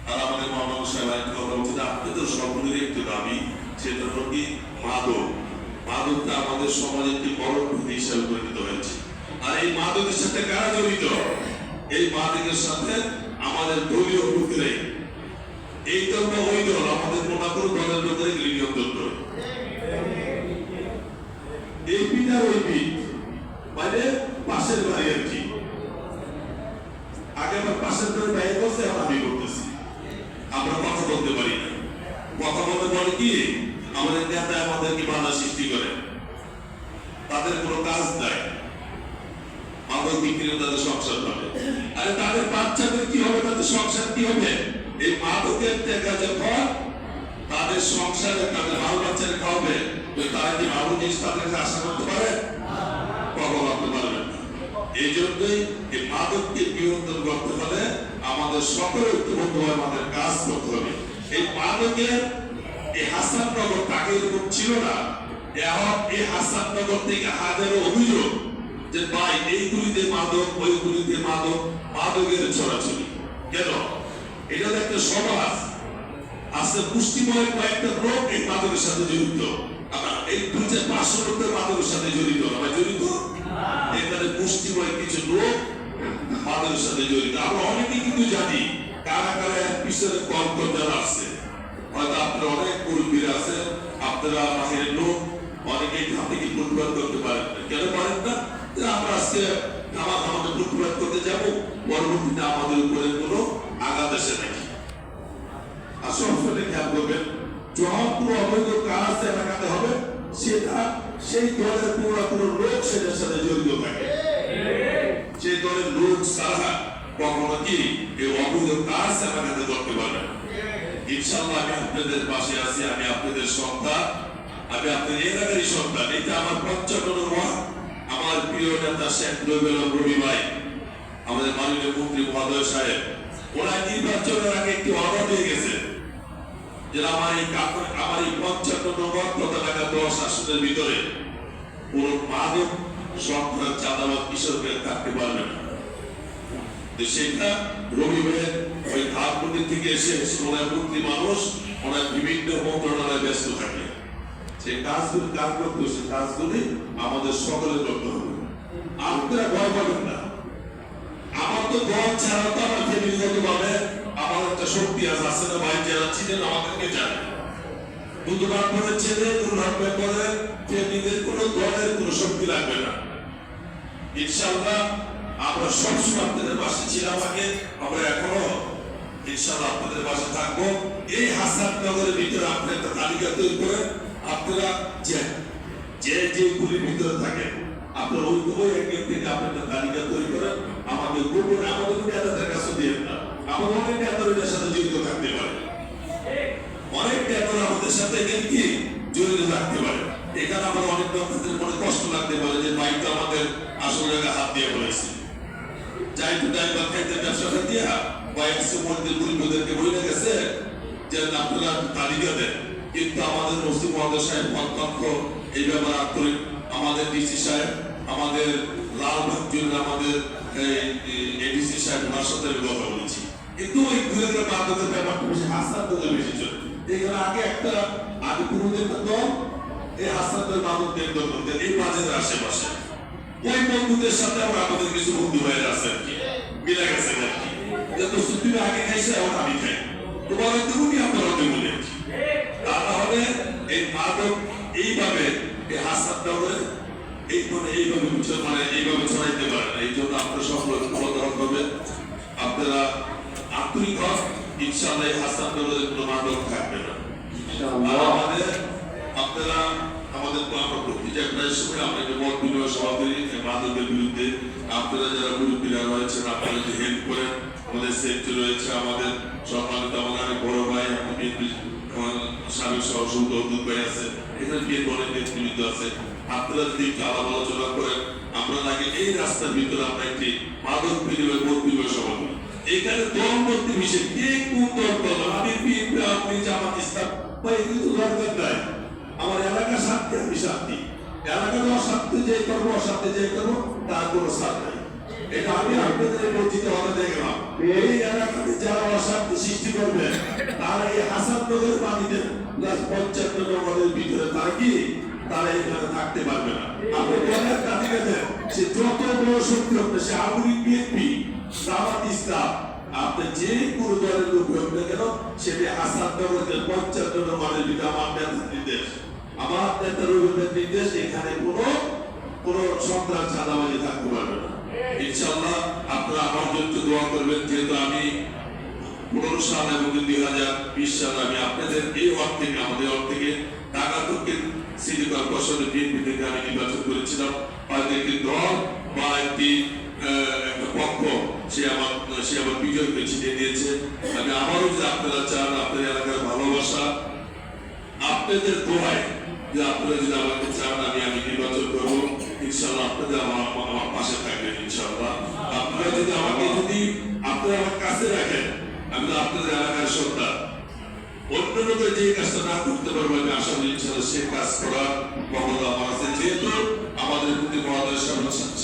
আর আমাদের মামলা সাহেব একটা কথা বলছে, আপনি তো সকলের একটু দাবি, সেটা হলো কি মাদক। মাদকটা আমাদের সমাজে একটি বড় ক্ষতি হিসাবে পরিণত হয়েছে। আর এই মাদকের সাথে কারা জড়িত? এই মাদকের সাথে আমাদের দলীয় লোকেরাই, এই দল বা ওই দল, আমাদের মনে করো দলের লোকেরা নিয়ন্ত্রণ করে। এই পিঠ আর ওই পিঠ মানে পাশের বাড়ি আর কি। আগে আমার পাশের বাড়ি বাইরে বসে এখন আমি করতেছি, আমরা কথা বলতে পারি না। কথা বলতে পারে কি আমাদের নেতা আমাদেরকে বাধা সৃষ্টি করে, তাদের কোনো কাজ নাই, মাদক বিক্রি তাদের সংসার পাবে। আরে তাদের বাচ্চাদের কি হবে, তাদের সংসার কি হবে? এই মাদকের টাকা যখন তাদের সংসারে তাদের বাল বাচ্চারা খাওয়াবে, তারা কি ভালো জিনিস তাদেরকে আশা করতে পারে? কখনো করতে পারবেন না। এই জন্যই এই মাদককে নিয়ন্ত্রণ করতে হলে আমাদের সকলের ঐক্যবদ্ধভাবে আমাদের কাজ করতে হবে। এই মাদকের এই হাসাননগর তাকে এরকম ছিল না, এখন এই হাসাননগর থেকে হাজারো অভিযোগ যে ভাই এইগুলিতে মাদক, ওইগুলিতে মাদক, মাদকের ছড়াছড়ি কেন? এটা তো একটা সমাজ আছে, পুষ্টিময় কয়েকটা লোক এই মাদকের সাথে জড়িত। এই 2-500 লোকের মাদকের সাথে জড়িত, আমরা জড়িত এখানে পুষ্টিময় কিছু লোক মাদকের সাথে জড়িত। আমরা অনেকেই কিন্তু জানি কারা কারা এর পিছনে কর্মকর্তা যারা আছে। হয়তো আপনারা অনেক মুরব্বীরা আছে, আপনারা বাহিরের লোক, অনেকেই থেকে প্রতিবাদ করতে পারেন না। কেন পারেন না? আমরা আজকে আমাদের প্রতিবাদ করতে যাব, পরবর্তীতে আমাদের উপরে কোনো আঘাত আসে নাকি। আর সবসময় খেয়াল করবেন, যখন কোনো অবৈধ কাজ এলাকাতে হবে সেটা সেই দলের পুরো লোক সেটার সাথে জড়িত থাকে। সেই দলের লোক ছাড়া কখনো কি এই অবৈধ কাজ এলাকাতে করতে পারবে না। ইনশাআল্লাহ আমি আপনাদের পাশে আছি, আমি আপনাদের সন্তান, আমি আপনাদের এলাকারই সন্তান। এটা আমার 55 ওয়ার্ড, আমার প্রিয় নেতা শেখ রবি ভাই, আমাদের মাননীয় মন্ত্রী মহোদয় সাহেব, ওরা নির্বাচনের আগে একটি অর্ডার দিয়ে গেছে যে আমার এই 55 নম্বর এলাকা 10 আসনের ভিতরে কোন মাদক সন্ত্রাস চাঁদাবাদ কিশোরকে থাকতে পারবে না। সেটা রবি ভাইয়ের ওই ধারপতি থেকে এসে ওনার মন্ত্রী মানুষ, ওনার বিভিন্ন মন্ত্রণালয়ে ব্যস্ত থাকে। সেই কাজগুলি কাজ করতে, সেই কাজগুলি আমাদের সকলের করতে হবে। আপনারা ভয় পাবেন না, আমার তো দল ছাড়া তো আমার ফ্যামিলিগত ভাবে আমার একটা শক্তি আছে না ভাই, যারা ছিলেন আমাদেরকে জানে। দুর্ঘটনা করে ছেলে দুর্ঘটনা করে ফ্যামিলিদের কোনো দলের কোনো শক্তি লাগবে না। ইনশাআল্লাহ আমরা সবসময় আপনাদের পাশে ছিলাম আগে, আমরা এখনো ইনশাআল্লাহ আপনাদের পাশে থাকবো। এই হাসাননগরের ভিতরে আপনি একটা তালিকা তৈরি করেন, আপনারা যে গুলির ভিতরে থাকেন আপনার ওই একদিন থেকে আপনি একটা তালিকা তৈরি করেন, আমাদের গোপনে আমাদের নেতাদের কাছে দিয়ে না। আমাদের অনেক নেতাদের সাথে জড়িত থাকতে পারে, অনেক নেতারা আমাদের সাথে কি জড়িত থাকতে পারে। এখানে আমাদের অনেক নেতাদের মনে কষ্ট লাগতে পারে যে বাইক আমাদের আসল জায়গায় হাত দিয়ে বলেছে, যাই তো যাই বা খাইতে ব্যবসা দিয়ে কয়েকশো মন্দির গরিবদেরকে বলে গেছে যে আপনারা তালিকা দেন। কিন্তু আমাদের মুসলিম মহোদয় সাহেব অত্যন্ত এই ব্যাপারে আন্তরিক, আমাদের ডিসি সাহেব, আমাদের লালবাগ জেলার আমাদের এডিসি সাহেব, ওনার সাথে আমি কথা বলেছি। কিন্তু ওই ঘুরে বাধ্যতার ব্যাপারটা বেশি হাসানদের বেশি চলে। এখানে আগে একটা আগে পুরোদের দল এই হাসানদের বাদক দেখতে করতেন এই বাজেটের আশেপাশে। ওই বন্ধুদের সাথে আমরা আমাদের কিছু বন্ধু হয়ে আছে আর কি, মিলে গেছে আর কি। তুমি আগে খাইছে এখন আমি খাই, তোমার দেবনি আপনারা দেবনি আর কি। তা নাহলে এই মাদক এইভাবে এই হাসাননগরে এইভাবে এইভাবে ছড়াইতে পারে না। এই জন্য আপনারা সকলে অবধারণ করবেন, আপনারা আন্তরিক হন, ইনশাআল্লাহ এই হাসাননগরে কোনো মাদক থাকবে না। আপনারা আমাদের প্রায় সময় আমরা যে মত বিনিময় সভা করি মাদকের বিরুদ্ধে, আপনারা যারা মুরব্বীরা রয়েছেন আপনারা যে হেল্প করেন, আমাদের সেক্টর রয়েছে, আমাদের সম্মানিত আমাদের বড় ভাই সাবেক সহসভাপতি অদ্ভুত ভাই আছে, এখানে বিএনপি অনেক নেতৃবৃন্দ আছে। আপনারা যদি একটু আলাপ আলোচনা করেন, আমরা নাকি এই রাস্তার ভিতরে আমরা একটি মাদক বিনিময় মত বিনিময় সভা করি। এখানে দল মধ্যে মিশে কে কোন দল করলাম, আমি বিএনপি, আপনি জামাত ইসলাম, বা এগুলো তো দরকার নাই। আমার এলাকার স্বার্থে আমি শান্তি, এলাকার অস্বার্থে যে করবো, অস্বার্থে যে করবো তার কোনো স্বার্থ নাই। এটা আমি আপনাদের পরিচিত হতে দেখলাম। এই এলাকাতে যারা অশান্তি সৃষ্টি করবে তারা এই হাসাননগর পানিতে 55 নম্বরের ভিতরে তারা কি তারা এখানে থাকতে পারবে না। আপনি বলেন কাছে সে যত বড় শক্তি হবে সে আওয়ামী লীগ বিএনপি জামাত ইসলাম আপনি যে কোনো দলের লোক হোক না কেন সেটি হাসাননগরের 55 নম্বরের ভিতরে আমার নেতার নির্দেশ আমার নেতার নির্দেশ এখানে কোনো সন্ত্রাস চাঁদাবাজি থাকতে পারবে না। ইনশাআল্লাহ আপনারা আমার জন্য দোয়া করবেন যেহেতু আমি 15 সাল এবং 2020 সালে আমি আপনাদের এই ওয়ার্ড থেকে আমাদের ওয়ার্ড থেকে ঢাকা দক্ষিণ সিটি কর্পোরেশনের বিএনপি থেকে আমি নির্বাচন করেছিলাম। হয়তো একটি দল বা একটি একটা পক্ষ সে আমার বিজয়কে ছিনিয়ে দিয়েছে। আমি আবারও যে আপনারা চান আপনাদের এলাকার ভালোবাসা আপনাদের দোয়ায় যে আপনারা যদি আমাকে চান আমি নির্বাচন করবো ইনশাআল্লাহ আপনাদের আমার পাশে থাকবেন ইনশাআল্লাহ। আপনারা যদি আপনারা আমার কাছে রাখেন আমি তো আপনাদের এলাকার সন্তান অন্য লোকের যে কাজটা না করতে পারবো আমি আশা করি ইনশাআল্লাহ সে কাজ করার ক্ষমতা আমার আছে যেহেতু আমাদের প্রতি মহাদয়ের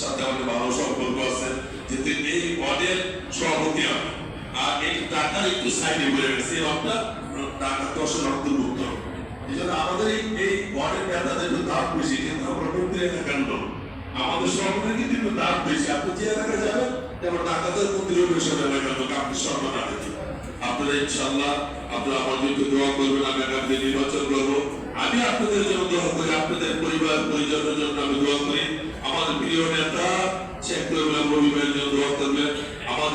সাথে আমাদের ভালো সম্পর্ক আছে যেহেতু এই ওয়ার্ডের সভাপতি আমি আর এই টাকার একটু সাইডে বলে গেছে আপনার টাকা 10 অন্তর্ভুক্ত এই জন্য আমাদের এই ওয়ার্ডের নেতাদের একটু দাম বেশি কিন্তু আমরা প্রতি এলাকার লোক আমাদের সরকারের কিন্তু একটু দাম বেশি আপনি যে এলাকায় যাবেন যেমন টাকাদের প্রতিরোধের সব এলাকার লোক আপনি সরকার আছে আপনারা ইনশাআল্লাহ আপনারা আমার জন্য দোয়া করবেন আমি আগামী নির্বাচন করবো আমি আপনাদের জন্য দোয়া করি আপনাদের পরিবার পরিজনের জন্য আমি দোয়া করি আমাদের প্রিয় নেতা শেখ রবিউল আলম রবি ভাইয়ের জন্য দোয়া করবেন